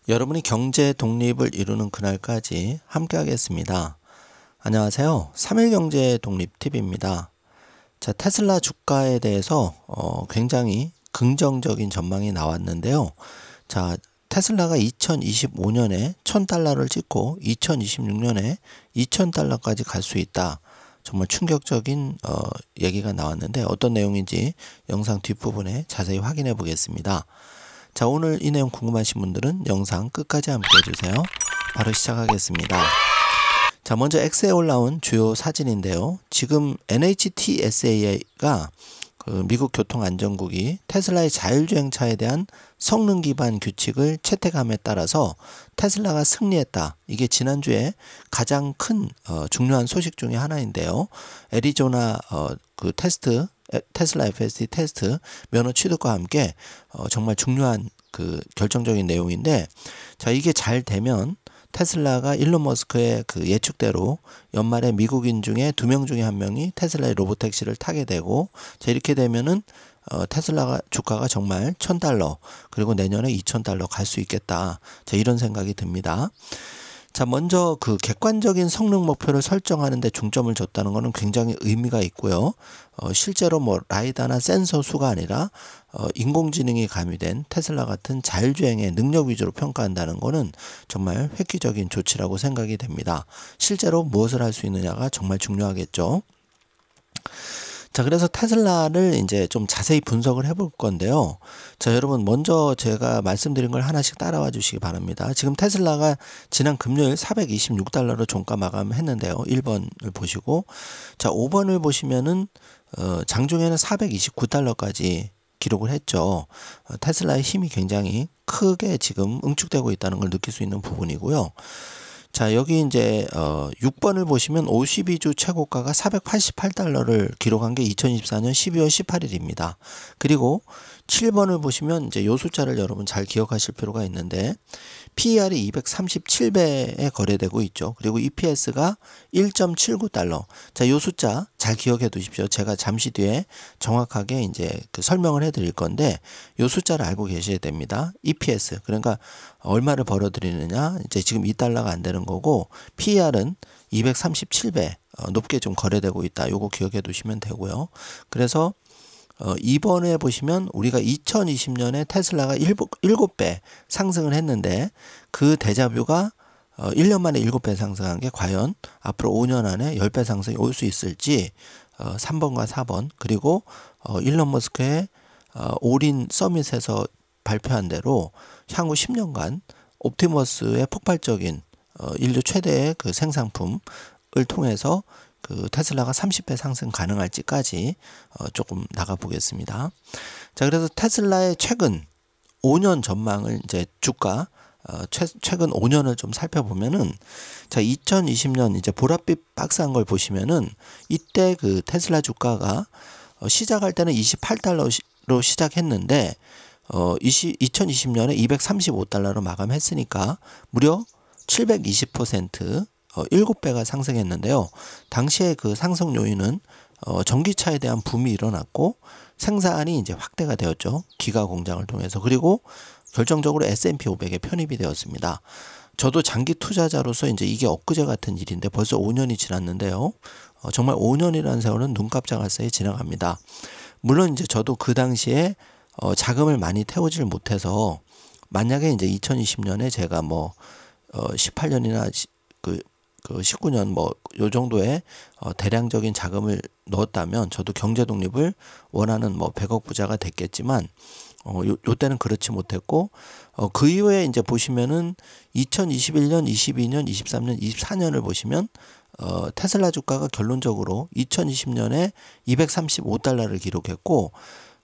여러분이 경제 독립을 이루는 그날까지 함께 하겠습니다. 안녕하세요. 3일 경제 독립 TV입니다. 자, 테슬라 주가에 대해서 굉장히 긍정적인 전망이 나왔는데요. 자, 테슬라가 2025년에 1000달러를 찍고 2026년에 2000달러까지 갈 수 있다. 정말 충격적인 얘기가 나왔는데 어떤 내용인지 영상 뒷부분에 자세히 확인해 보겠습니다. 자, 오늘 이 내용 궁금하신 분들은 영상 끝까지 함께 해주세요. 바로 시작하겠습니다. 자, 먼저 X에 올라온 주요 사진인데요. 지금 NHTSA가 미국 교통안전국이 테슬라의 자율주행차에 대한 성능 기반 규칙을 채택함에 따라서 테슬라가 승리했다. 이게 지난주에 가장 큰 중요한 소식 중에 하나인데요. 애리조나 테슬라 FSD 테스트 면허 취득과 함께 정말 중요한 결정적인 내용인데, 자, 이게 잘 되면 테슬라가 일론 머스크의 예측대로 연말에 미국인 중에 2명 중에 1명이 테슬라의 로보택시를 타게 되고, 자, 이렇게 되면은 테슬라가 주가가 정말 1000달러 그리고 내년에 2000달러 갈 수 있겠다. 자, 이런 생각이 듭니다. 자, 먼저 객관적인 성능 목표를 설정하는 데 중점을 줬다는 것은 굉장히 의미가 있고요. 실제로 라이다나 센서 수가 아니라 인공지능이 가미된 테슬라 같은 자율주행의 능력 위주로 평가한다는 것은 정말 획기적인 조치라고 생각이 됩니다. 실제로 무엇을 할 수 있느냐가 정말 중요하겠죠. 자, 그래서 테슬라를 이제 좀 자세히 분석을 해볼 건데요. 자, 여러분 먼저 제가 말씀드린 걸 하나씩 따라와 주시기 바랍니다. 지금 테슬라가 지난 금요일 426달러로 종가 마감했는데요. 1번을 보시고, 자, 5번을 보시면은 장중에는 429달러까지 기록을 했죠. 테슬라의 힘이 굉장히 크게 지금 응축되고 있다는 걸 느낄 수 있는 부분이고요. 자, 여기 이제 6번을 보시면 52주 최고가가 488달러를 기록한 게 2024년 12월 18일입니다. 그리고 7번을 보시면 이제 요 숫자를 여러분 잘 기억하실 필요가 있는데, PER이 237배에 거래되고 있죠. 그리고 EPS가 1.79달러. 자, 요 숫자 잘 기억해 두십시오. 제가 잠시 뒤에 정확하게 이제 설명을 해 드릴 건데, 요 숫자를 알고 계셔야 됩니다. EPS. 그러니까 얼마를 벌어 들이느냐. 이제 지금 2달러가 안 되는 거고, PER은 237배 높게 좀 거래되고 있다. 요거 기억해 두시면 되고요. 그래서 2번에 보시면 우리가 2020년에 테슬라가 7배 상승을 했는데, 그 데자뷰가 1년 만에 7배 상승한 게 과연 앞으로 5년 안에 10배 상승이 올 수 있을지, 3번과 4번, 그리고 일론 머스크의 올인 서밋에서 발표한 대로 향후 10년간 옵티머스의 폭발적인 인류 최대의 생산품을 통해서 테슬라가 30배 상승 가능할지까지 조금 나가 보겠습니다. 자, 그래서 테슬라의 최근 5년 전망을 이제 주가 최근 5년을 좀 살펴보면은, 자, 2020년 이제 보랏빛 박스한 걸 보시면은 이때 테슬라 주가가 시작할 때는 28달러로 시작했는데 2020년에 235달러로 마감했으니까 무려 720% 7배가 상승했는데요. 당시에 상승 요인은 전기차에 대한 붐이 일어났고 생산이 이제 확대가 되었죠. 기가 공장을 통해서. 그리고 결정적으로 S&P 500에 편입이 되었습니다. 저도 장기 투자자로서 이제 이게 엊그제 같은 일인데 벌써 5년이 지났는데요. 정말 5년이라는 세월은 눈 깜짝할 사이 지나갑니다. 물론 이제 저도 그 당시에 자금을 많이 태우질 못해서, 만약에 이제 2020년에 제가 18년이나 19년 요 정도의 대량적인 자금을 넣었다면 저도 경제 독립을 원하는 100억 부자가 됐겠지만, 요 때는 그렇지 못했고, 그 이후에 이제 보시면은 2021년, 22년, 23년, 24년을 보시면 테슬라 주가가 결론적으로 2020년에 235달러를 기록했고,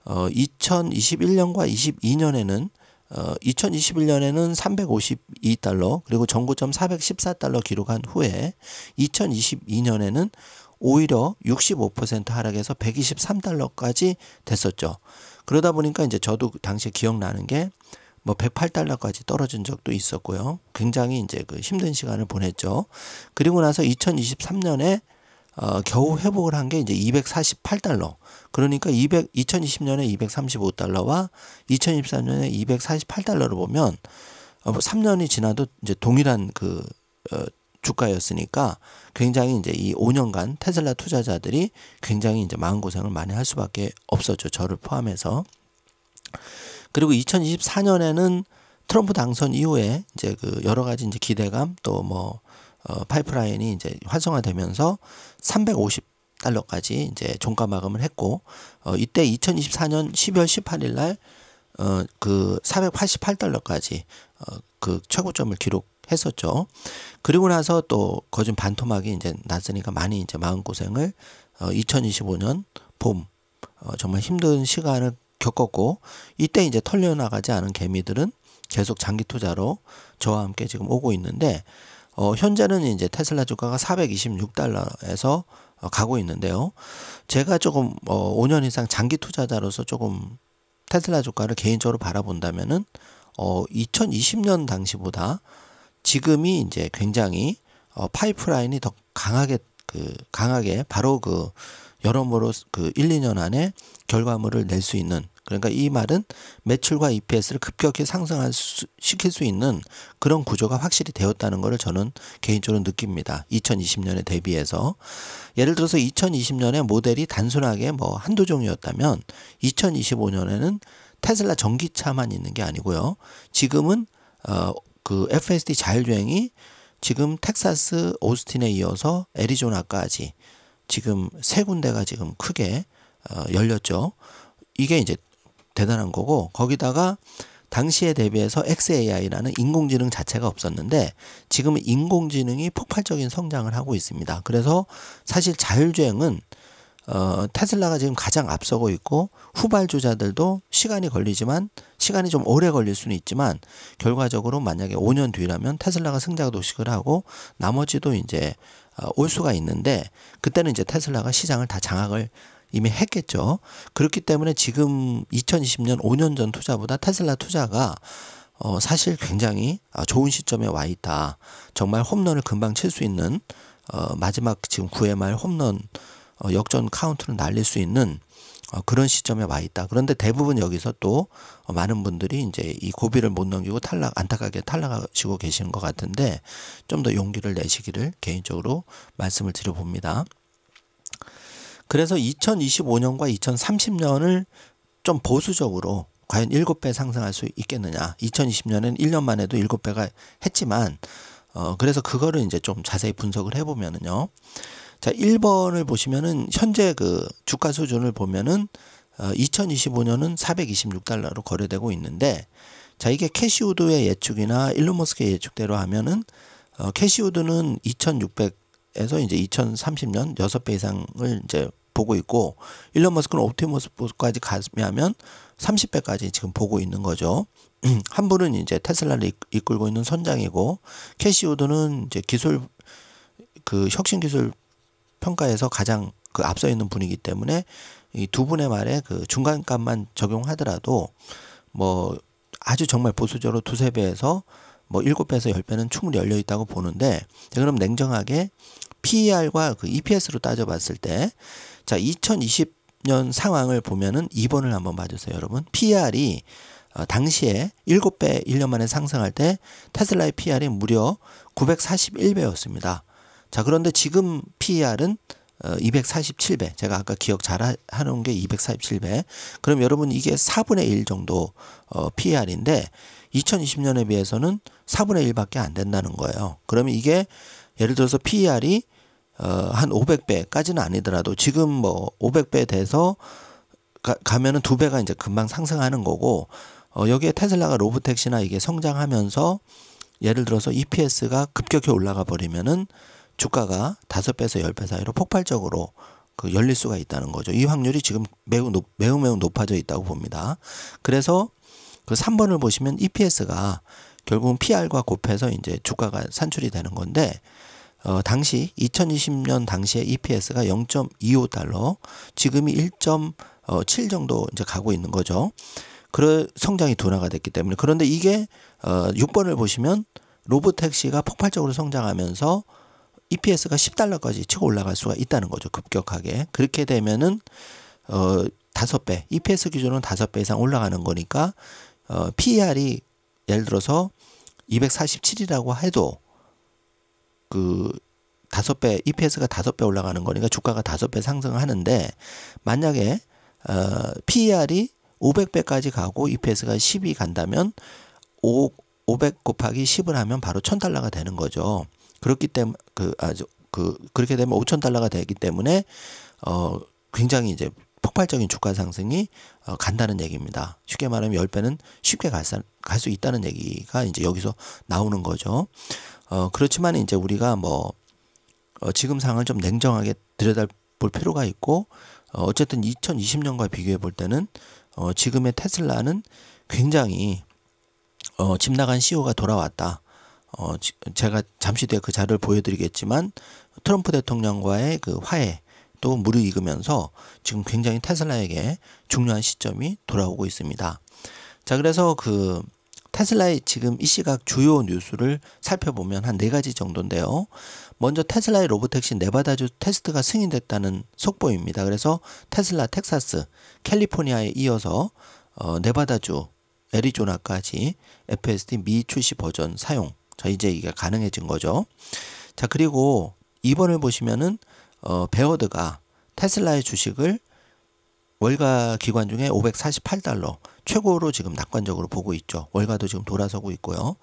2021년과 22년에는 2021년에는 352달러 그리고 전고점 414달러 기록한 후에 2022년에는 오히려 65% 하락해서 123달러까지 됐었죠. 그러다 보니까 이제 저도 당시에 기억나는 게 108달러까지 떨어진 적도 있었고요. 굉장히 이제 힘든 시간을 보냈죠. 그리고 나서 2023년에 겨우 회복을 한 게 이제 248달러. 그러니까 2020년에 235달러와 2024년에 248달러를 보면 3년이 지나도 이제 동일한 주가였으니까 굉장히 이제 이 5년간 테슬라 투자자들이 굉장히 이제 마음고생을 많이 할 수밖에 없었죠. 저를 포함해서. 그리고 2024년에는 트럼프 당선 이후에 이제 여러 가지 이제 기대감 또 파이프라인이 이제 활성화되면서 350달러까지 이제 종가 마감을 했고, 이때 2024년 12월 18일 날 488달러까지 최고점을 기록했었죠. 그리고 나서 또 거진 반토막이 이제 났으니까 많이 이제 마음고생을 2025년 봄 정말 힘든 시간을 겪었고, 이때 이제 털려나가지 않은 개미들은 계속 장기 투자로 저와 함께 지금 오고 있는데, 현재는 이제 테슬라 주가가 426달러에서 가고 있는데요. 제가 조금 5년 이상 장기 투자자로서 조금 테슬라 주가를 개인적으로 바라본다면은 2020년 당시보다 지금이 이제 굉장히 파이프라인이 더 강하게 바로 여러모로 1, 2년 안에 결과물을 낼 수 있는, 그러니까 이 말은 매출과 EPS를 급격히 시킬 수 있는 그런 구조가 확실히 되었다는 것을 저는 개인적으로 느낍니다. 2020년에 대비해서. 예를 들어서 2020년에 모델이 단순하게 한두 종류였다면 2025년에는 테슬라 전기차만 있는 게 아니고요. 지금은 FSD 자율주행이 지금 텍사스 오스틴에 이어서 애리조나까지 지금 3군데가 지금 크게 열렸죠. 이게 이제 대단한 거고, 거기다가 당시에 대비해서 xAI라는 인공지능 자체가 없었는데 지금은 인공지능이 폭발적인 성장을 하고 있습니다. 그래서 사실 자율주행은 테슬라가 지금 가장 앞서고 있고, 후발주자들도 시간이 좀 오래 걸릴 수는 있지만 결과적으로 만약에 5년 뒤라면 테슬라가 승자 도식을 하고 나머지도 이제 올 수가 있는데, 그때는 이제 테슬라가 시장을 다 장악을 이미 했겠죠. 그렇기 때문에 지금 2020년 5년 전 투자보다 테슬라 투자가 사실 굉장히 좋은 시점에 와 있다. 정말 홈런을 금방 칠 수 있는 마지막 지금 9회 말 홈런 역전 카운트를 날릴 수 있는 그런 시점에 와 있다. 그런데 대부분 여기서 또 많은 분들이 이제 이 고비를 못 넘기고 안타깝게 탈락하시고 계시는 것 같은데, 좀 더 용기를 내시기를 개인적으로 말씀을 드려봅니다. 그래서 2025년과 2030년을 좀 보수적으로 과연 7배 상승할 수 있겠느냐. 2020년에는 1년 만에도 7배가 했지만, 그래서 그거를 이제 좀 자세히 분석을 해보면은요. 자, 1번을 보시면은 현재 주가 수준을 보면은 2025년은 426달러로 거래되고 있는데, 자, 이게 캐시우드의 예측이나 일론 머스크의 예측대로 하면은 캐시우드는 2600에서 이제 2030년 6배 이상을 이제 보고 있고, 일론 머스크는 옵티머스까지 가면 30배까지 지금 보고 있는 거죠. 한 분은 이제 테슬라를 이끌고 있는 선장이고, 캐시우드는 이제 혁신 기술 평가에서 가장 앞서 있는 분이기 때문에 이 두 분의 말에 중간값만 적용하더라도 아주 정말 보수적으로 2~3배에서 7배에서 10배는 충분히 열려 있다고 보는데, 그럼 냉정하게 PER과 EPS로 따져봤을 때, 자, 2020년 상황을 보면은 2번을 한번 봐주세요, 여러분. PER이 당시에 7배 1년 만에 상승할 때 테슬라의 PER이 무려 941배였습니다. 자, 그런데 지금 PER은 247배. 제가 아까 기억 잘 하는 게 247배. 그럼 여러분 이게 4분의 1 정도 PER인데 2020년에 비해서는 4분의 1밖에 안 된다는 거예요. 그러면 이게 예를 들어서 PER이 한 500배까지는 아니더라도 지금 500배 돼서 가면은 2배가 이제 금방 상승하는 거고, 여기에 테슬라가 로보택시나 이게 성장하면서 예를 들어서 EPS가 급격히 올라가 버리면은 주가가 5배에서 10배 사이로 폭발적으로 열릴 수가 있다는 거죠. 이 확률이 지금 매우 높아져 있다고 봅니다. 그래서 3번을 보시면 EPS가 결국은 PR과 곱해서 이제 주가가 산출이 되는 건데, 당시 2020년 당시에 EPS가 0.25달러, 지금이 1.7 정도 이제 가고 있는 거죠. 성장이 둔화가 됐기 때문에. 그런데 이게 6번을 보시면 로보택시가 폭발적으로 성장하면서 EPS가 10달러까지 치고 올라갈 수가 있다는 거죠. 급격하게. 그렇게 되면은 5배, EPS 기준은 5배 이상 올라가는 거니까 PER이 예를 들어서 247이라고 해도 그 5배, EPS가 5배 올라가는 거니까 주가가 5배 상승하는데, 만약에 PER이 500배까지 가고 EPS가 10이 간다면 500 곱하기 10을 하면 바로 1000달러가 되는 거죠. 그렇기 때문에 그렇게 되면 5000달러가 되기 때문에 굉장히 이제 폭발적인 주가 상승이 간다는 얘기입니다. 쉽게 말하면 10배는 쉽게 갈 수 있다는 얘기가 이제 여기서 나오는 거죠. 그렇지만 이제 우리가 지금 상황을 좀 냉정하게 들여다볼 필요가 있고, 어쨌든 2020년과 비교해 볼 때는 지금의 테슬라는 굉장히 집 나간 CEO가 돌아왔다. 제가 잠시 뒤에 그 자료를 보여드리겠지만, 트럼프 대통령과의 그 화해도 무르익으면서 지금 굉장히 테슬라에게 중요한 시점이 돌아오고 있습니다. 자, 그래서 그 테슬라의 지금 이 시각 주요 뉴스를 살펴보면 한 4가지 정도인데요. 먼저 테슬라의 로보택시 네바다주 테스트가 승인됐다는 속보입니다. 그래서 테슬라 텍사스, 캘리포니아에 이어서 네바다주, 애리조나까지 FSD 미출시 버전 사용, 자 이제 이게 가능해진 거죠. 자, 그리고 2번을 보시면은 베어드가 테슬라의 주식을 월가 기관 중에 548달러 최고로 지금 낙관적으로 보고 있죠. 월가도 지금 돌아서고 있고요.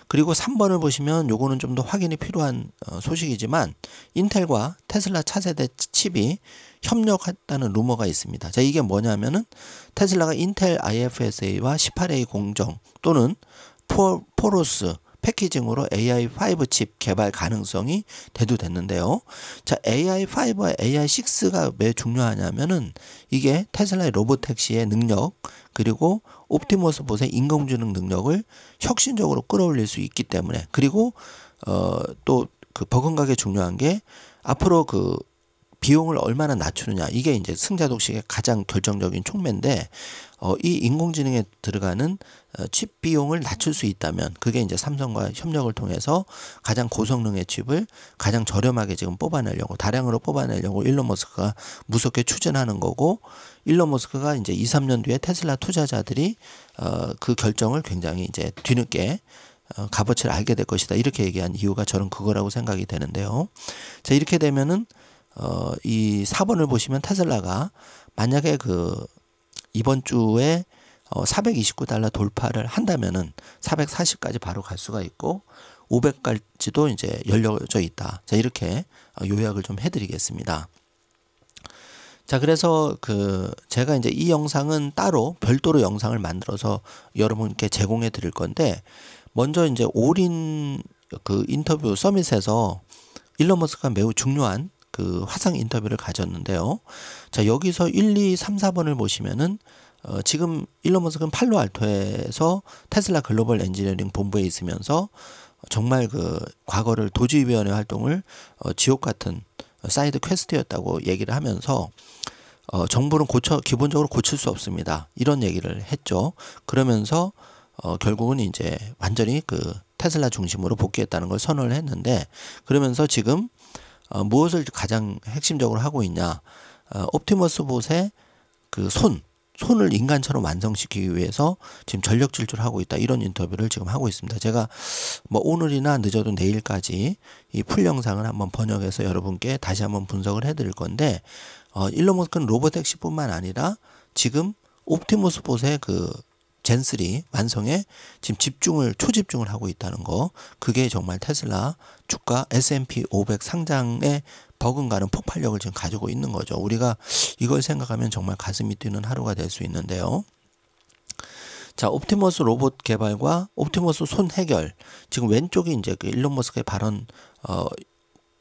그리고 3번을 보시면 요거는 좀 더 확인이 필요한 소식이지만, 인텔과 테슬라 차세대 칩이 협력했다는 루머가 있습니다. 자, 이게 뭐냐면은 테슬라가 인텔 IFSA와 18A 공정 또는 포로스 패키징으로 AI5 칩 개발 가능성이 대두됐는데요. 자, AI5와 AI6가 왜 중요하냐면은 이게 테슬라의 로보택시의 능력, 그리고 옵티머스 봇의 인공지능 능력을 혁신적으로 끌어올릴 수 있기 때문에, 그리고 또 그 버금가게 중요한 게 앞으로 그 비용을 얼마나 낮추느냐, 이게 이제 승자독식의 가장 결정적인 촉매인데, 이 인공지능에 들어가는 칩 비용을 낮출 수 있다면 그게 이제 삼성과 협력을 통해서 가장 고성능의 칩을 가장 저렴하게 지금 뽑아내려고, 다량으로 뽑아내려고 일론 머스크가 무섭게 추진하는 거고, 일론 머스크가 이제 2, 3년 뒤에 테슬라 투자자들이 그 결정을 굉장히 이제 뒤늦게 값어치를 알게 될 것이다, 이렇게 얘기한 이유가 저는 그거라고 생각이 되는데요. 자, 이렇게 되면은 이 4번을 보시면 테슬라가 만약에 그 이번 주에 429달러 돌파를 한다면은 440까지 바로 갈 수가 있고 500까지도 이제 열려져 있다. 자, 이렇게 요약을 좀 해드리겠습니다. 자, 그래서 제가 이제 이 영상은 따로 별도로 영상을 만들어서 여러분께 제공해 드릴 건데, 먼저 이제 올인 그 인터뷰 서밋에서 일론 머스크가 매우 중요한 그 화상 인터뷰를 가졌는데요. 자, 여기서 1, 2, 3, 4번을 보시면은 지금 일론 머스크는 팔로알토에서 테슬라 글로벌 엔지니어링 본부에 있으면서 정말 그 과거를 도지위원회 활동을 지옥 같은 사이드 퀘스트였다고 얘기를 하면서 정부는 기본적으로 고칠 수 없습니다, 이런 얘기를 했죠. 그러면서 결국은 이제 완전히 그 테슬라 중심으로 복귀했다는 걸 선언을 했는데, 그러면서 지금 무엇을 가장 핵심적으로 하고 있냐, 옵티머스 봇의 그 손을 인간처럼 완성시키기 위해서 지금 전력 질주하고 있다, 이런 인터뷰를 지금 하고 있습니다. 제가 오늘이나 늦어도 내일까지 이 풀 영상을 한번 번역해서 여러분께 다시 한번 분석을 해드릴 건데, 일론 머스크는 로보택시뿐만 아니라 지금 옵티머스 봇의 그 젠3 완성에 지금 초집중을 하고 있다는 거, 그게 정말 테슬라 주가 S&P 500 상장의 버금가는 폭발력을 지금 가지고 있는 거죠. 우리가 이걸 생각하면 정말 가슴이 뛰는 하루가 될 수 있는데요. 자, 옵티머스 로봇 개발과 옵티머스 손 해결, 지금 왼쪽이 이제 그 일론 머스크의 발언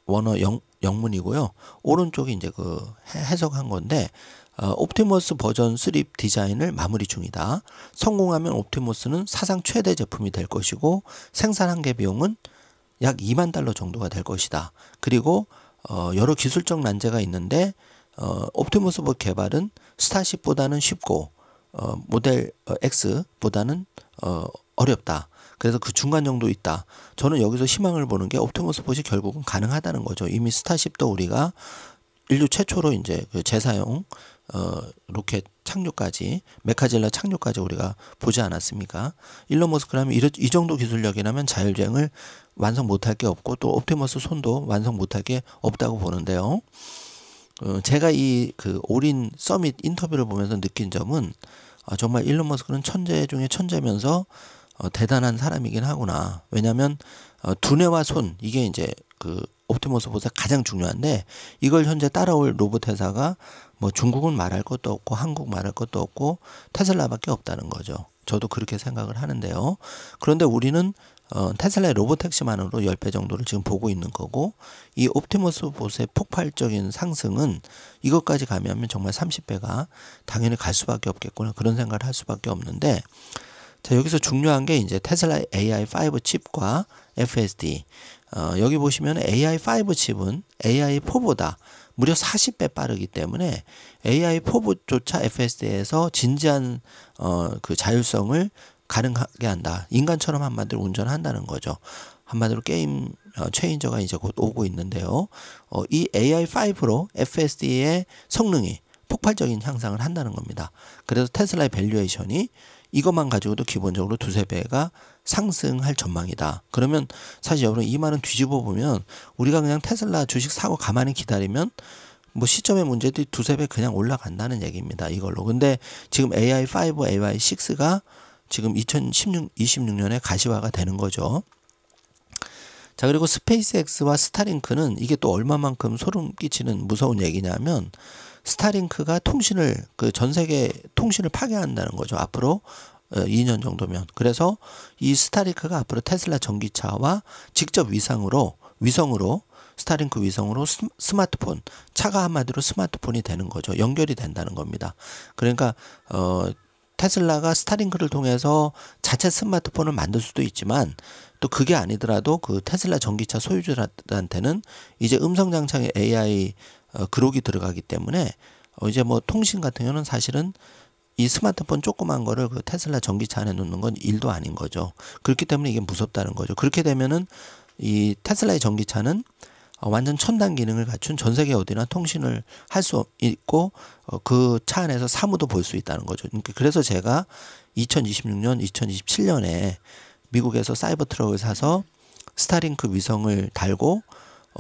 원어 영문이고요. 오른쪽이 이제 그 해석한 건데, 옵티머스 버전 3 디자인을 마무리 중이다. 성공하면 옵티머스는 사상 최대 제품이 될 것이고 생산 한계 비용은 약 2만 달러 정도가 될 것이다. 그리고 여러 기술적 난제가 있는데 옵티머스 봇 개발은 스타쉽보다는 쉽고 모델 X보다는 어렵다. 그래서 그 중간 정도 있다. 저는 여기서 희망을 보는 게 옵티머스 봇이 결국은 가능하다는 거죠. 이미 스타쉽도 우리가 인류 최초로 이제 그 재사용 로켓 착륙까지, 메카젤라 착륙까지 우리가 보지 않았습니까? 일론 머스크라면 이 정도 기술력이라면 자율주행을 완성 못할 게 없고 또 옵티머스 손도 완성 못할 게 없다고 보는데요. 제가 이 그 올인 서밋 인터뷰를 보면서 느낀 점은 정말 일론 머스크는 천재 중에 천재면서 대단한 사람이긴 하구나. 왜냐하면 두뇌와 손, 이게 이제 그 옵티머스 보다 가장 중요한데, 이걸 현재 따라올 로봇 회사가 뭐 중국은 말할 것도 없고 한국 말할 것도 없고 테슬라밖에 없다는 거죠. 저도 그렇게 생각을 하는데요. 그런데 우리는 테슬라의 로봇택시만으로 10배 정도를 지금 보고 있는 거고, 이 옵티머스 봇의 폭발적인 상승은 이것까지 가면 정말 30배가 당연히 갈 수밖에 없겠구나, 그런 생각을 할 수밖에 없는데, 자, 여기서 중요한 게 이제 테슬라의 AI5 칩과 FSD. 여기 보시면 AI5 칩은 AI4보다 무려 40배 빠르기 때문에 AI4조차 FSD에서 진지한 그 자율성을 가능하게 한다. 인간처럼 한마디로 운전한다는 거죠. 한마디로 게임 체인저가 이제 곧 오고 있는데요. 이 AI5로 FSD의 성능이 폭발적인 향상을 한다는 겁니다. 그래서 테슬라의 밸류에이션이 이것만 가지고도 기본적으로 두세 배가 상승할 전망이다. 그러면 사실 여러분 이 말은 뒤집어 보면, 우리가 그냥 테슬라 주식 사고 가만히 기다리면 뭐 시점의 문제도 두세 배 그냥 올라간다는 얘기입니다. 이걸로. 근데 지금 AI5, AI6가 지금 2026년에 가시화가 되는 거죠. 자, 그리고 스페이스X와 스타링크는 이게 또 얼마만큼 소름 끼치는 무서운 얘기냐면, 스타링크가 통신을 전 세계 통신을 파괴한다는 거죠. 앞으로 2년 정도면. 그래서 이 스타링크가 앞으로 테슬라 전기차와 직접 위성으로 스타링크 위성으로 스마트폰, 차가 한마디로 스마트폰이 되는 거죠. 연결이 된다는 겁니다. 그러니까 테슬라가 스타링크를 통해서 자체 스마트폰을 만들 수도 있지만, 또 그게 아니더라도 그 테슬라 전기차 소유주들한테는 이제 음성 장착의 AI 그록이 들어가기 때문에 이제 뭐 통신 같은 경우는 사실은 이 스마트폰 조그만 거를 그 테슬라 전기차 안에 놓는 건 일도 아닌 거죠. 그렇기 때문에 이게 무섭다는 거죠. 그렇게 되면은 이 테슬라의 전기차는 완전 첨단 기능을 갖춘 전 세계 어디나 통신을 할 수 있고 그 차 안에서 사무도 볼 수 있다는 거죠. 그래서 제가 2026년, 2027년에 미국에서 사이버 트럭을 사서 스타링크 위성을 달고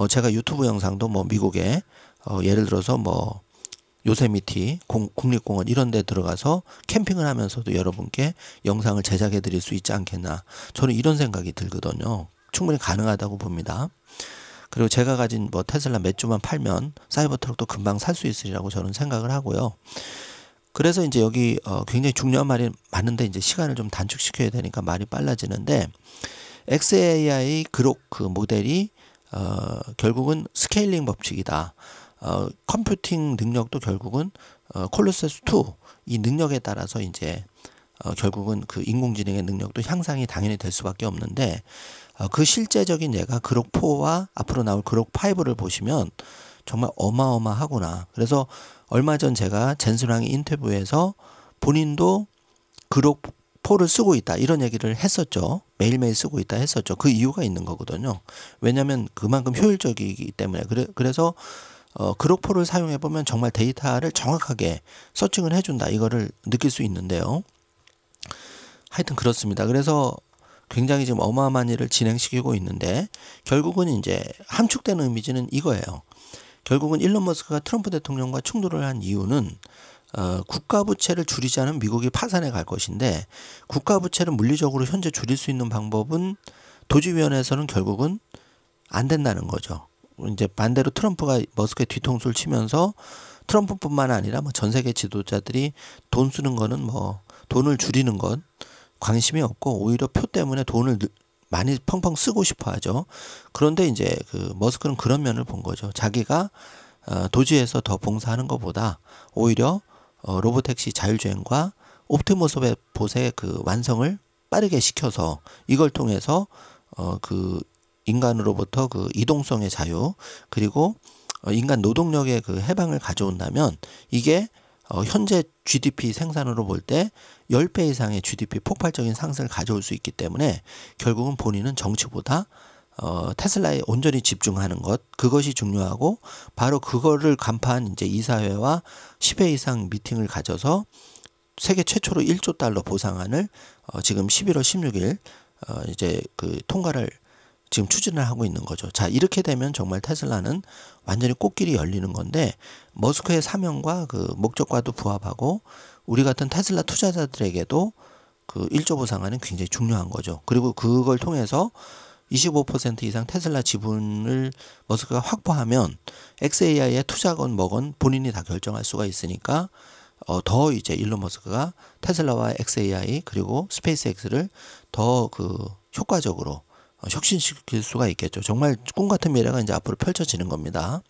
제가 유튜브 영상도 뭐 미국에 예를 들어서 뭐 요세미티 국립공원 이런 데 들어가서 캠핑을 하면서도 여러분께 영상을 제작해 드릴 수 있지 않겠나, 저는 이런 생각이 들거든요. 충분히 가능하다고 봅니다. 그리고 제가 가진 뭐 테슬라 몇 주만 팔면 사이버 트럭도 금방 살 수 있으리라고 저는 생각을 하고요. 그래서 이제 여기 굉장히 중요한 말이 많은데 이제 시간을 좀 단축시켜야 되니까 말이 빨라지는데, XAI 그록 그 모델이 결국은 스케일링 법칙이다. 컴퓨팅 능력도 결국은 콜로세스 2 이 능력에 따라서 이제 결국은 그 인공지능의 능력도 향상이 당연히 될 수밖에 없는데, 그 실제적인 예가 그록 4와 앞으로 나올 그록 5를 보시면 정말 어마어마하구나. 그래서 얼마 전 제가 젠슨왕이 인터뷰에서 본인도 그록 4를 쓰고 있다 이런 얘기를 했었죠. 매일매일 쓰고 있다 했었죠. 그 이유가 있는 거거든요. 왜냐하면 그만큼 효율적이기 때문에. 그래서 그록 4를 사용해 보면 정말 데이터를 정확하게 서칭을 해준다, 이거를 느낄 수 있는데요. 하여튼 그렇습니다. 그래서 굉장히 지금 어마어마한 일을 진행시키고 있는데, 결국은 이제 함축되는 이미지는 이거예요. 결국은 일론 머스크가 트럼프 대통령과 충돌을 한 이유는 국가부채를 줄이지 않으면 미국이 파산해 갈 것인데, 국가부채를 물리적으로 현재 줄일 수 있는 방법은 도지위원회에서는 결국은 안 된다는 거죠. 이제 반대로 트럼프가 머스크의 뒤통수를 치면서 트럼프뿐만 아니라 뭐 전 세계 지도자들이 돈 쓰는 거는 뭐 돈을 줄이는 건 관심이 없고 오히려 표 때문에 돈을 많이 펑펑 쓰고 싶어 하죠. 그런데 이제 그 머스크는 그런 면을 본 거죠. 자기가 도지에서 더 봉사하는 것보다 오히려 로보택시 자율주행과 옵티머스 봇의 그 완성을 빠르게 시켜서 이걸 통해서 그 인간으로부터 그 이동성의 자유, 그리고 인간 노동력의 그 해방을 가져온다면 이게 현재 GDP 생산으로 볼 때 10배 이상의 GDP 폭발적인 상승을 가져올 수 있기 때문에 결국은 본인은 정치보다 테슬라에 온전히 집중하는 것, 그것이 중요하고 바로 그거를 간파한 이제 이사회와 10회 이상 미팅을 가져서 세계 최초로 1조 달러 보상안을 지금 11월 16일 이제 그 통과를 지금 추진을 하고 있는 거죠. 자, 이렇게 되면 정말 테슬라는 완전히 꽃길이 열리는 건데 머스크의 사명과 그 목적과도 부합하고 우리 같은 테슬라 투자자들에게도 그 1조 보상안은 굉장히 중요한 거죠. 그리고 그걸 통해서 25% 이상 테슬라 지분을 머스크가 확보하면 xAI의 투자건 뭐건 본인이 다 결정할 수가 있으니까 더 이제 일론 머스크가 테슬라와 xAI 그리고 스페이스X를 더 그 효과적으로 혁신시킬 수가 있겠죠. 정말 꿈 같은 미래가 이제 앞으로 펼쳐지는 겁니다.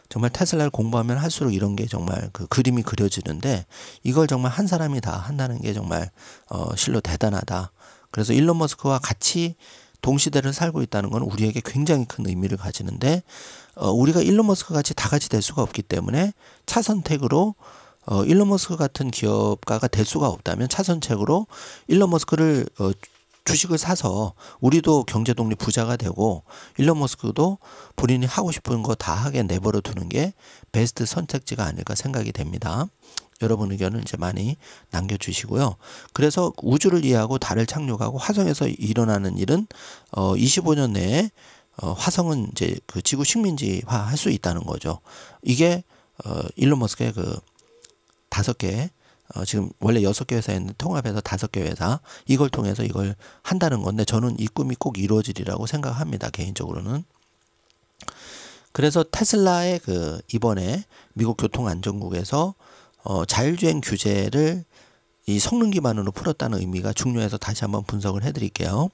정말 테슬라를 공부하면 할수록 이런 게 정말 그 그림이 그려지는데 이걸 정말 한 사람이 다 한다는 게 정말 실로 대단하다. 그래서 일론 머스크와 같이 동시대를 살고 있다는 건 우리에게 굉장히 큰 의미를 가지는데 우리가 일론 머스크 같이 다 같이 될 수가 없기 때문에 차선택으로 일론 머스크 같은 기업가가 될 수가 없다면 차선책으로 일론 머스크를 주식을 사서 우리도 경제 독립 부자가 되고 일론 머스크도 본인이 하고 싶은 거 다 하게 내버려 두는 게 베스트 선택지가 아닐까 생각이 됩니다. 여러분 의견을 이제 많이 남겨주시고요. 그래서 우주를 이해하고 달을 착륙하고 화성에서 일어나는 일은 25년 내에 화성은 이제 그 지구 식민지화 할 수 있다는 거죠. 이게 일론 머스크의 그 5개 지금 원래 6개 회사였는데 통합해서 5개 회사 이걸 통해서 이걸 한다는 건데 저는 이 꿈이 꼭 이루어지리라고 생각합니다. 개인적으로는. 그래서 테슬라의 그 이번에 미국 교통안전국에서 자율주행 규제를 이 성능 기반으로 풀었다는 의미가 중요해서 다시 한번 분석을 해드릴게요.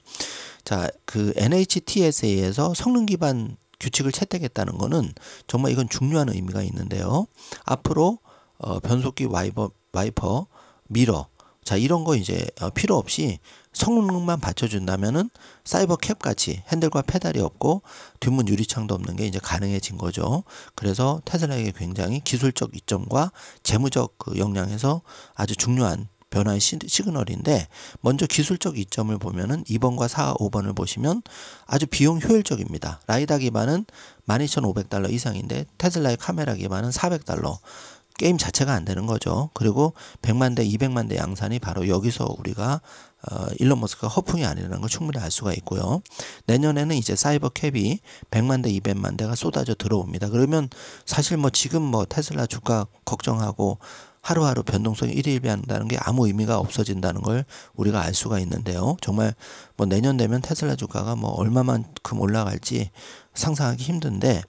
자, 그 NHTSA에서 성능 기반 규칙을 채택했다는 거는 정말 이건 중요한 의미가 있는데요. 앞으로 변속기 와이퍼, 미러, 자 이런 거 이제 필요 없이 성능만 받쳐준다면은 사이버 캡 같이 핸들과 페달이 없고 뒷문 유리창도 없는 게 이제 가능해진 거죠. 그래서 테슬라에게 굉장히 기술적 이점과 재무적 그 역량에서 아주 중요한 변화의 시그널인데 먼저 기술적 이점을 보면은 2번과 4, 5번을 보시면 아주 비용 효율적입니다. 라이다 기반은 12,500달러 이상인데 테슬라의 카메라 기반은 400달러. 게임 자체가 안 되는 거죠. 그리고 100만 대, 200만 대 양산이 바로 여기서 우리가 일론 머스크가 허풍이 아니라는 걸 충분히 알 수가 있고요. 내년에는 이제 사이버 캡이 100만 대, 200만 대가 쏟아져 들어옵니다. 그러면 사실 뭐 지금 뭐 테슬라 주가 걱정하고 하루하루 변동성이 일희일비한다는 게 아무 의미가 없어진다는 걸 우리가 알 수가 있는데요. 정말 뭐 내년 되면 테슬라 주가가 뭐 얼마만큼 올라갈지 상상하기 힘든데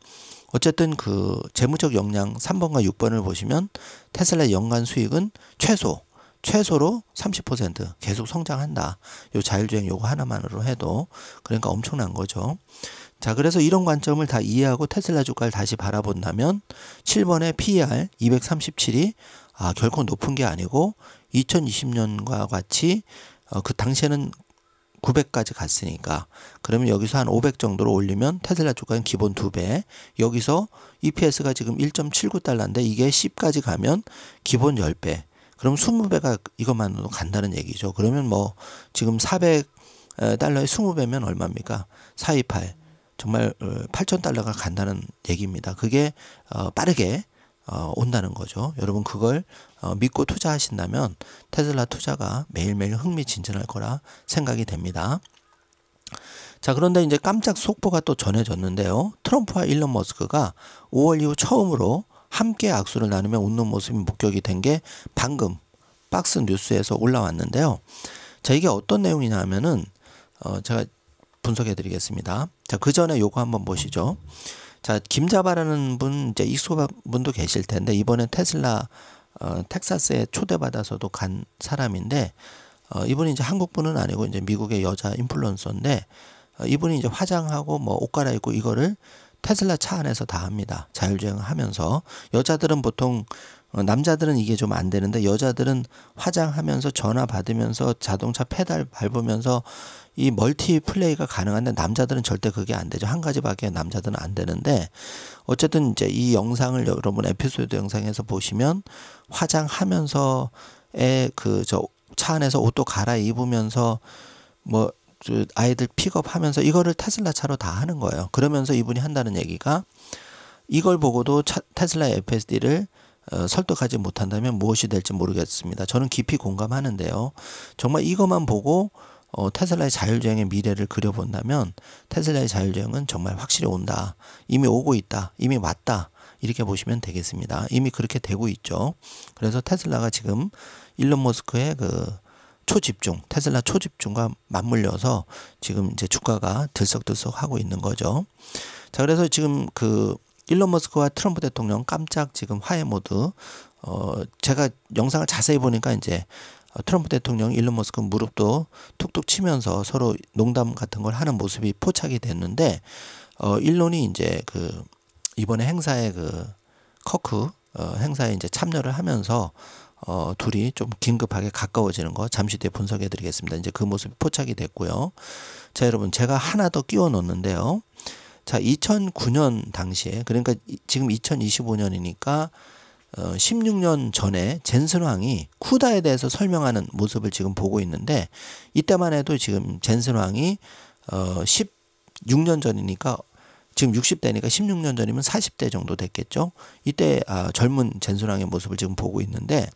어쨌든 그 재무적 역량 3번과 6번을 보시면 테슬라 연간 수익은 최소로 30% 계속 성장한다. 요 자율주행 요거 하나만으로 해도 그러니까 엄청난 거죠. 자, 그래서 이런 관점을 다 이해하고 테슬라 주가를 다시 바라본다면 7번의 PER 237이 결코 높은 게 아니고 2020년과 같이 그 당시에는 900까지 갔으니까 그러면 여기서 한 500 정도로 올리면 테슬라 주가는 기본 2배 여기서 EPS가 지금 1.79달러인데 이게 10까지 가면 기본 10배 그럼 20배가 이것만으로 간다는 얘기죠. 그러면 뭐 지금 400달러에 20배면 얼마입니까? 428 정말 8,000달러가 간다는 얘기입니다. 그게 빠르게 온다는 거죠. 여러분 그걸 믿고 투자하신다면 테슬라 투자가 매일매일 흥미진진할 거라 생각이 됩니다. 자, 그런데 이제 깜짝 속보가 또 전해졌는데요. 트럼프와 일론 머스크가 5월 이후 처음으로 함께 악수를 나누며 웃는 모습이 목격이 된 게 방금 박스 뉴스에서 올라왔는데요. 자, 이게 어떤 내용이냐 하면은 제가 분석해 드리겠습니다. 자, 그 전에 요거 한번 보시죠. 자, 김자바라는 분 이제 익숙한 분도 계실 텐데 이번에 테슬라 텍사스에 초대받아서도 간 사람인데 이분이 이제 한국 분은 아니고 이제 미국의 여자 인플루언서인데 이분이 이제 화장하고 뭐 옷 갈아입고 이거를 테슬라 차 안에서 다 합니다. 자율주행을 하면서 여자들은 보통 남자들은 이게 좀 안 되는데 여자들은 화장하면서 전화 받으면서 자동차 페달 밟으면서 이 멀티 플레이가 가능한데 남자들은 절대 그게 안 되죠. 한 가지밖에 남자들은 안 되는데 어쨌든 이제 이 영상을 여러분 에피소드 영상에서 보시면 화장하면서의 그 차 안에서 옷도 갈아입으면서 뭐 그 아이들 픽업하면서 이거를 테슬라 차로 다 하는 거예요. 그러면서 이분이 한다는 얘기가 이걸 보고도 테슬라의 FSD를 설득하지 못한다면 무엇이 될지 모르겠습니다. 저는 깊이 공감하는데요. 정말 이것만 보고 테슬라의 자율주행의 미래를 그려본다면 테슬라의 자율주행은 정말 확실히 온다. 이미 오고 있다. 이미 왔다. 이렇게 보시면 되겠습니다. 이미 그렇게 되고 있죠. 그래서 테슬라가 지금 일론 머스크의 그 초집중, 테슬라 초집중과 맞물려서 지금 이제 주가가 들썩들썩 하고 있는 거죠. 자, 그래서 지금 그 일론 머스크와 트럼프 대통령 깜짝 지금 화해 모드, 제가 영상을 자세히 보니까 이제 트럼프 대통령, 일론 머스크 무릎도 툭툭 치면서 서로 농담 같은 걸 하는 모습이 포착이 됐는데, 일론이 이제 그 이번에 행사에 그 커크 행사에 이제 참여를 하면서 둘이 좀 긴급하게 가까워지는 거 잠시 뒤에 분석해 드리겠습니다. 이제 그 모습이 포착이 됐고요. 자, 여러분 제가 하나 더 끼워 놓는데요. 자, 2009년 당시에, 그러니까 지금 2025년이니까 16년 전에 젠슨 왕이 쿠다에 대해서 설명하는 모습을 지금 보고 있는데, 이때만 해도 지금 젠슨 왕이 16년 전이니까 지금 60대니까 16년 전이면 40대 정도 됐겠죠. 이때 젊은 젠슨 왕의 모습을 지금 보고 있는데,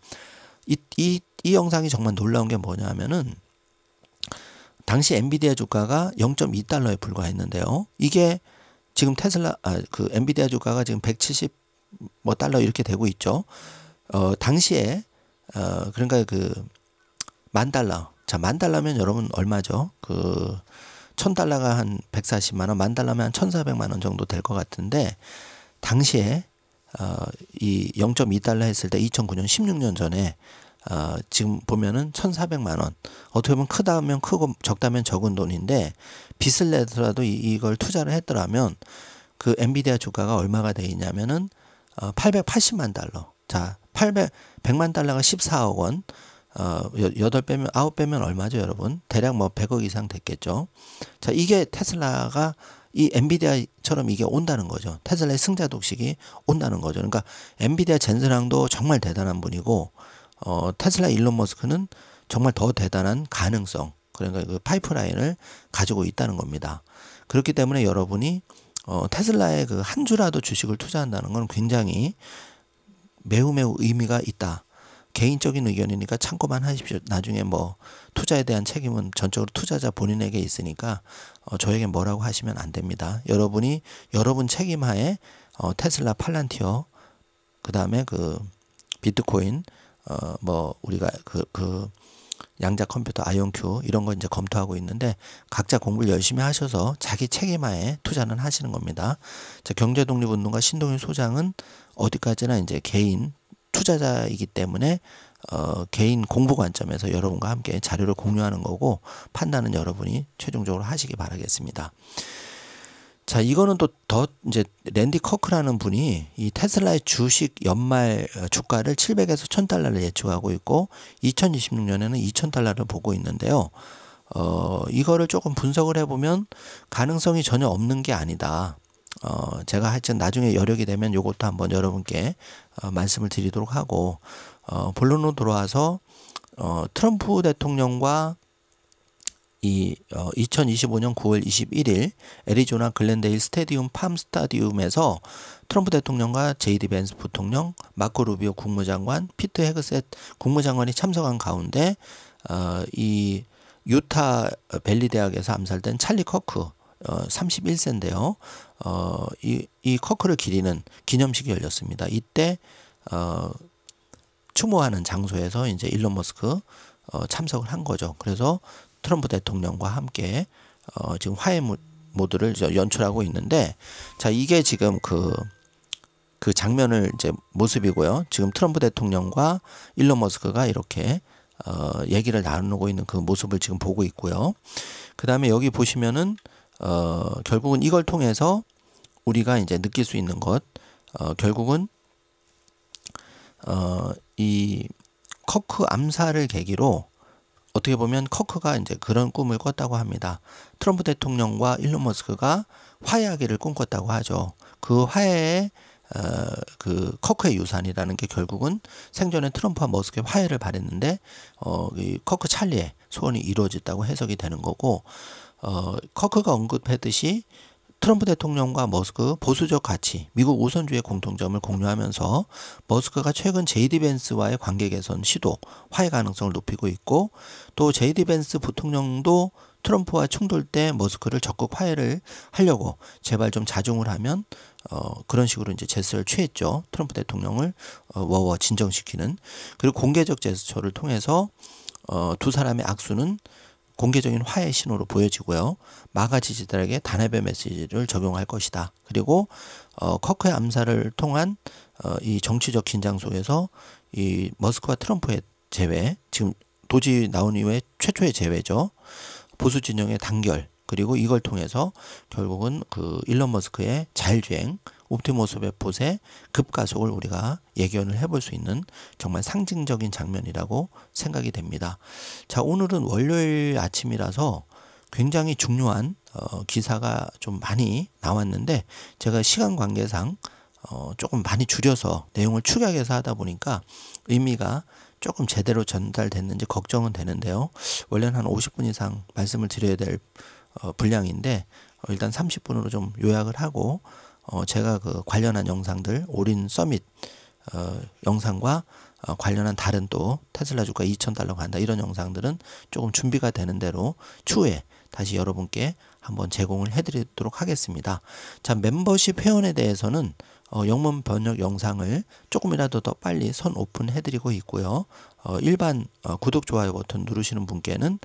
이 영상이 정말 놀라운 게 뭐냐면은 당시 엔비디아 주가가 0.2달러에 불과했는데요. 이게 지금 테슬라 그 엔비디아 주가가 지금 170 뭐 달러 이렇게 되고 있죠. 당시에 그러니까 그 $10,000. 자, $10,000면 여러분 얼마죠? 그 1,000달러가 한 140만 원, $10,000면 한 1,400만 원 정도 될 것 같은데, 당시에 이 0.2달러 했을 때 2009년 16년 전에 지금 보면은 1,400만 원. 어떻게 보면 크다면 크고 적다면 적은 돈인데, 빚을 내더라도 이걸 투자를 했더라면 그 엔비디아 주가가 얼마가 돼 있냐면은 880만 달러. 자, 100만 달러가 14억 원. 8배면 9배면 얼마죠, 여러분? 대략 뭐 100억 이상 됐겠죠. 자, 이게 테슬라가 이 엔비디아처럼 이게 온다는 거죠. 테슬라의 승자 독식이 온다는 거죠. 그러니까 엔비디아 젠슨왕도 정말 대단한 분이고, 테슬라 일론 머스크는 정말 더 대단한 가능성, 그러니까 그 파이프라인을 가지고 있다는 겁니다. 그렇기 때문에 여러분이 테슬라의 그 한 주라도 주식을 투자한다는 건 굉장히 매우 의미가 있다. 개인적인 의견이니까 참고만 하십시오. 나중에 뭐 투자에 대한 책임은 전적으로 투자자 본인에게 있으니까 저에게 뭐라고 하시면 안 됩니다. 여러분이 여러분 책임하에 테슬라, 팔란티어, 그 다음에 그 비트코인, 뭐 우리가 그 양자 컴퓨터 아이온큐 이런 거 이제 검토하고 있는데, 각자 공부를 열심히 하셔서 자기 책임하에 투자는 하시는 겁니다. 자, 경제독립운동가 신동일 소장은 어디까지나 이제 개인 투자자이기 때문에 개인 공부 관점에서 여러분과 함께 자료를 공유하는 거고, 판단은 여러분이 최종적으로 하시기 바라겠습니다. 자, 이거는 또 더 이제 랜디 커크라는 분이 이 테슬라의 주식 연말 주가를 700에서 1000달러를 예측하고 있고, 2026년에는 2000달러를 보고 있는데요. 이거를 조금 분석을 해보면 가능성이 전혀 없는 게 아니다. 제가 하여튼 나중에 여력이 되면 요것도 한번 여러분께 말씀을 드리도록 하고, 본론으로 돌아와서 트럼프 대통령과 이 2025년 9월 21일 애리조나 글렌데일 스테디움 팜 스타디움에서 트럼프 대통령과 제이디 벤스 부통령, 마코 루비오 국무장관, 피트 헤그셋 국무장관이 참석한 가운데 이 유타 밸리 대학에서 암살된 찰리 커크 31세인데요. 이 커크를 기리는 기념식이 열렸습니다. 이때 추모하는 장소에서 이제 일론 머스크 참석을 한 거죠. 그래서 트럼프 대통령과 함께 지금 화해 모드를 연출하고 있는데, 자, 이게 지금 그 장면을 이제 모습이고요. 지금 트럼프 대통령과 일론 머스크가 이렇게 얘기를 나누고 있는 그 모습을 지금 보고 있고요. 그 다음에 여기 보시면은 결국은 이걸 통해서 우리가 이제 느낄 수 있는 것, 결국은 이 커크 암살을 계기로 어떻게 보면 커크가 이제 그런 꿈을 꿨다고 합니다. 트럼프 대통령과 일론 머스크가 화해하기를 꿈꿨다고 하죠. 그 화해에 그 커크의 유산이라는 게 결국은 생전에 트럼프와 머스크의 화해를 바랬는데 이 커크 찰리의 소원이 이루어졌다고 해석이 되는 거고, 커크가 언급했듯이 트럼프 대통령과 머스크 보수적 가치, 미국 우선주의의 공통점을 공유하면서 머스크가 최근 제이디 벤스와의 관계 개선 시도, 화해 가능성을 높이고 있고, 또 제이디 벤스 부통령도 트럼프와 충돌 때 머스크를 적극 화해를 하려고 제발 좀 자중을 하면 그런 식으로 이제 제스처를 취했죠. 트럼프 대통령을 워워 진정시키는. 그리고 공개적 제스처를 통해서 두 사람의 악수는 공개적인 화해 신호로 보여지고요. 마가 지지자들에게 단합의 메시지를 적용할 것이다. 그리고 커크의 암살을 통한 이 정치적 긴장 속에서 이 머스크와 트럼프의 재회, 지금 도지 나온 이후에 최초의 재회죠. 보수 진영의 단결, 그리고 이걸 통해서 결국은 그 일론 머스크의 자율주행, 옵티머스 웹봇의 급가속을 우리가 예견을 해볼 수 있는 정말 상징적인 장면이라고 생각이 됩니다. 자, 오늘은 월요일 아침이라서 굉장히 중요한 기사가 좀 많이 나왔는데, 제가 시간 관계상 조금 많이 줄여서 내용을 축약해서 하다 보니까 의미가 조금 제대로 전달됐는지 걱정은 되는데요. 원래는 한 50분 이상 말씀을 드려야 될 분량인데 일단 30분으로 좀 요약을 하고, 제가 그 관련한 영상들, 올인 서밋 영상과 관련한 다른 또 테슬라 주가 $2,000 간다 이런 영상들은 조금 준비가 되는 대로 추후에 다시 여러분께 한번 제공을 해드리도록 하겠습니다. 자, 멤버십 회원에 대해서는 영문 번역 영상을 조금이라도 더 빨리 선 오픈해드리고 있고요. 일반 구독, 좋아요 버튼 누르시는 분께는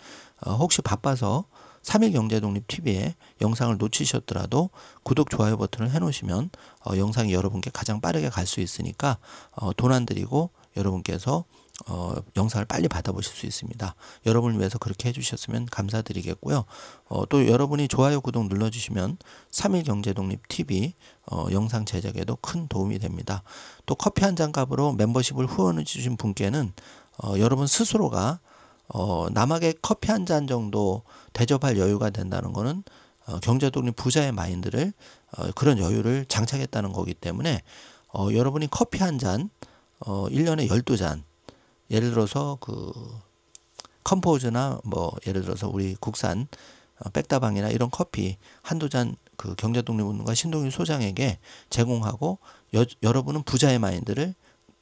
혹시 바빠서 3일경제독립TV에 영상을 놓치셨더라도 구독, 좋아요 버튼을 해놓으시면 영상이 여러분께 가장 빠르게 갈 수 있으니까 돈 안 들이고 여러분께서 영상을 빨리 받아보실 수 있습니다. 여러분을 위해서 그렇게 해주셨으면 감사드리겠고요. 또 여러분이 좋아요, 구독 눌러주시면 3일경제독립TV 영상 제작에도 큰 도움이 됩니다. 또 커피 한 잔 값으로 멤버십을 후원해 주신 분께는 여러분 스스로가 남에게 커피 한 잔 정도 대접할 여유가 된다는 것은 경제독립 부자의 마인드를 그런 여유를 장착했다는 거기 때문에 여러분이 커피 한 잔 1년에 12잔, 예를 들어서 그 컴포즈나 뭐 예를 들어서 우리 국산 백다방이나 이런 커피 한두 잔 그 경제독립운동가 신동일 소장에게 제공하고 여러분은 부자의 마인드를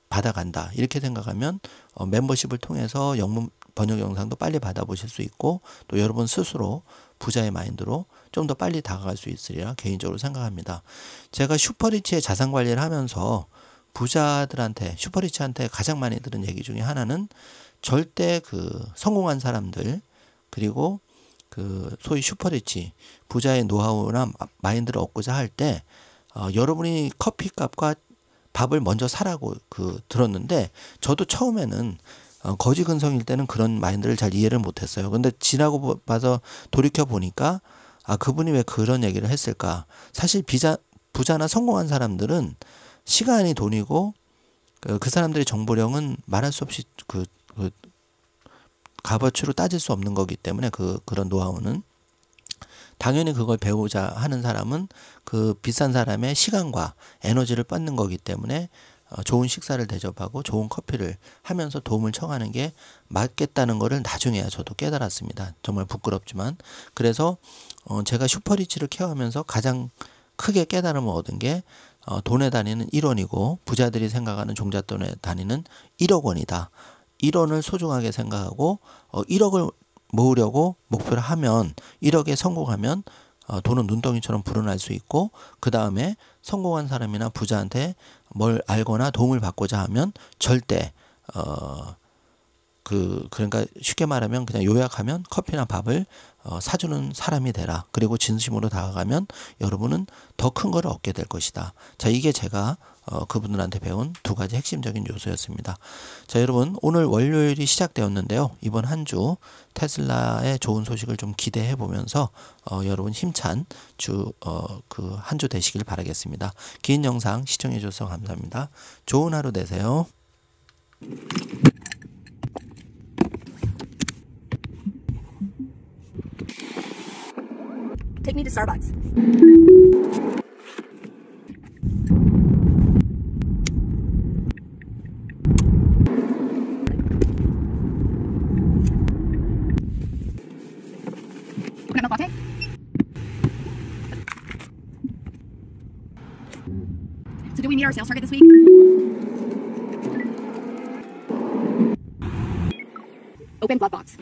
받아간다, 이렇게 생각하면 멤버십을 통해서 영문 번역 영상도 빨리 받아보실 수 있고, 또 여러분 스스로 부자의 마인드로 좀 더 빨리 다가갈 수 있으리라 개인적으로 생각합니다. 제가 슈퍼리치의 자산 관리를 하면서 부자들한테, 슈퍼리치한테 가장 많이 들은 얘기 중에 하나는 절대 그 성공한 사람들, 그리고 그 소위 슈퍼리치 부자의 노하우나 마인드를 얻고자 할 때 여러분이 커피값과 밥을 먼저 사라고 들었는데, 저도 처음에는 거지 근성일 때는 그런 마인드를 잘 이해를 못했어요. 근데 지나고 봐서 돌이켜 보니까 그분이 왜 그런 얘기를 했을까? 사실 부자나 성공한 사람들은 시간이 돈이고 그 사람들의 정보력은 말할 수 없이 값어치로 따질 수 없는 거기 때문에 그런 노하우는 당연히 그걸 배우자 하는 사람은 그 비싼 사람의 시간과 에너지를 뺏는 거기 때문에 좋은 식사를 대접하고 좋은 커피를 하면서 도움을 청하는 게 맞겠다는 거를 나중에야 저도 깨달았습니다. 정말 부끄럽지만. 그래서 제가 슈퍼리치를 케어하면서 가장 크게 깨달음을 얻은 게 돈의 단위는 1원이고 부자들이 생각하는 종잣돈의 단위는 1억 원이다. 1원을 소중하게 생각하고 1억을 모으려고 목표를 하면 1억에 성공하면 돈은 눈덩이처럼 불어날 수 있고, 그 다음에 성공한 사람이나 부자한테 뭘 알거나 도움을 받고자 하면 절대 그러니까 쉽게 말하면 그냥 요약하면 커피나 밥을 사주는 사람이 되라. 그리고 진심으로 다가가면 여러분은 더 큰 걸 얻게 될 것이다. 자, 이게 제가 그분들한테 배운 두 가지 핵심적인 요소였습니다. 자, 여러분, 오늘 월요일이 시작되었는데요. 이번 한 주 테슬라의 좋은 소식을 좀 기대해 보면서 여러분 힘찬 그 한 주 되시길 바라겠습니다. 긴 영상 시청해 주셔서 감사합니다. 좋은 하루 되세요. Take me to Starbucks. So did we meet our sales target this week? Open glove box.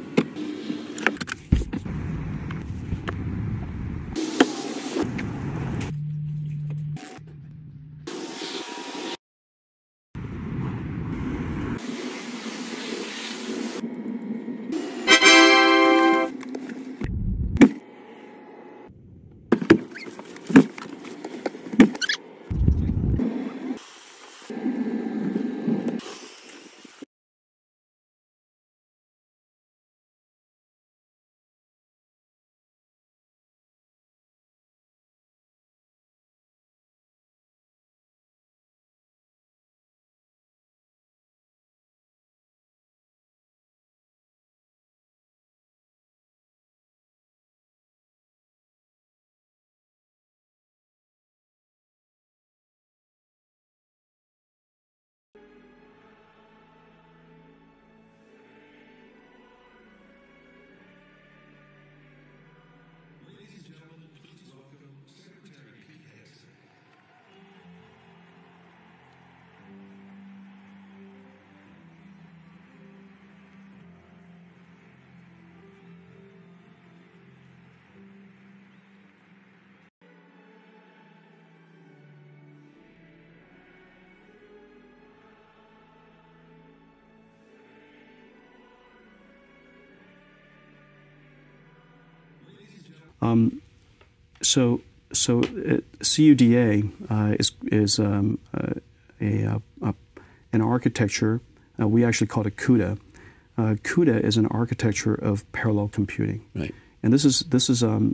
CUDA is an architecture. We actually call it CUDA. CUDA is an architecture of parallel computing. Right. And this is a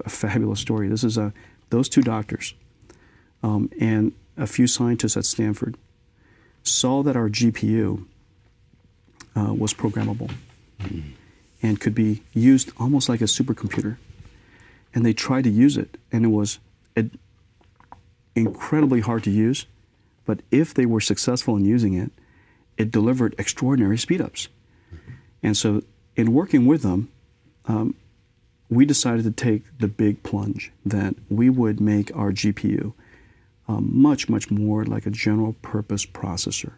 fabulous story. This is those two doctors and a few scientists at Stanford saw that our GPU was programmable and could be used almost like a supercomputer. And they tried to use it, and it was incredibly hard to use. But if they were successful in using it, it delivered extraordinary speedups. And so in working with them, we decided to take the big plunge that we would make our GPU much, much more like a general purpose processor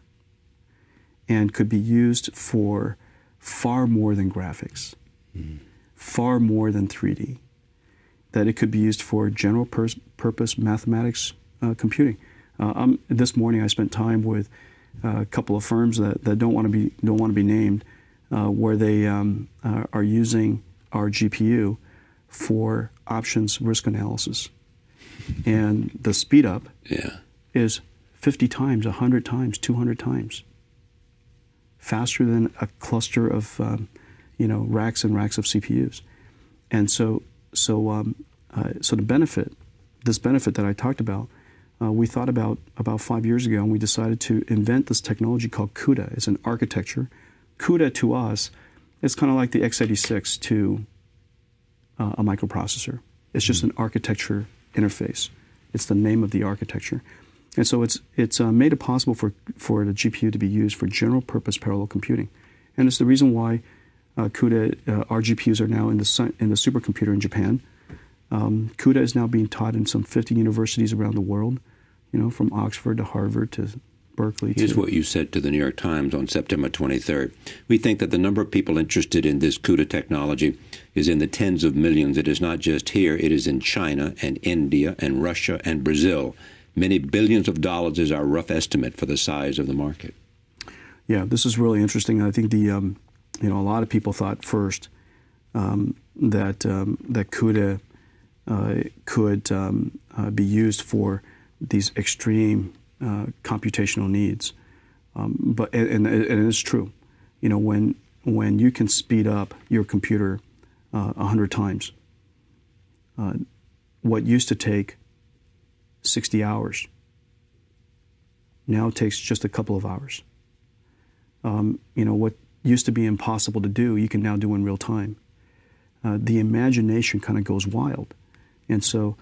and could be used for far more than graphics, far more than 3D, that it could be used for general purpose mathematics computing. This morning I spent time with a couple of firms that don't want to be named, where they are using our GPU for options risk analysis, and the speed up is 50 times, 100 times, 200 times faster than a cluster of racks and racks of CPUs, and so the benefit, this benefit that I talked about, we thought about 5 years ago, and we decided to invent this technology called CUDA. It's an architecture. CUDA to us is kind of like the x86 to a microprocessor. It's just an architecture interface. It's the name of the architecture. And so it's made it possible for the GPU to be used for general purpose parallel computing. And it's the reason why CUDA, our GPUs are now in the supercomputer in Japan. CUDA is now being taught in some 50 universities around the world, from Oxford to Harvard to Berkeley. Here's what you said to the New York Times on September 23rd. We think that the number of people interested in this CUDA technology is in the tens of millions. It is not just here. It is in China and India and Russia and Brazil. Many billions of dollars is our rough estimate for the size of the market. Yeah, this is really interesting. I think a lot of people thought first that CUDA could be used for these extreme computational needs, but and it is true. When you can speed up your computer 100 times, what used to take 60 hours now takes just a couple of hours. What used to be impossible to do, you can now do in real time. The imagination kind of goes wild. And so,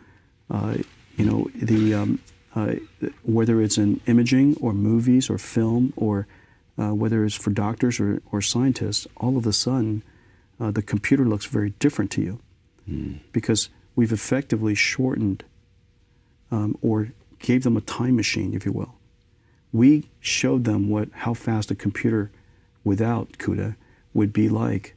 whether it's in imaging or movies or film or whether it's for doctors or scientists, all of a sudden the computer looks very different to you because we've effectively shortened or gave them a time machine, if you will. We showed them how fast a computer without CUDA would be like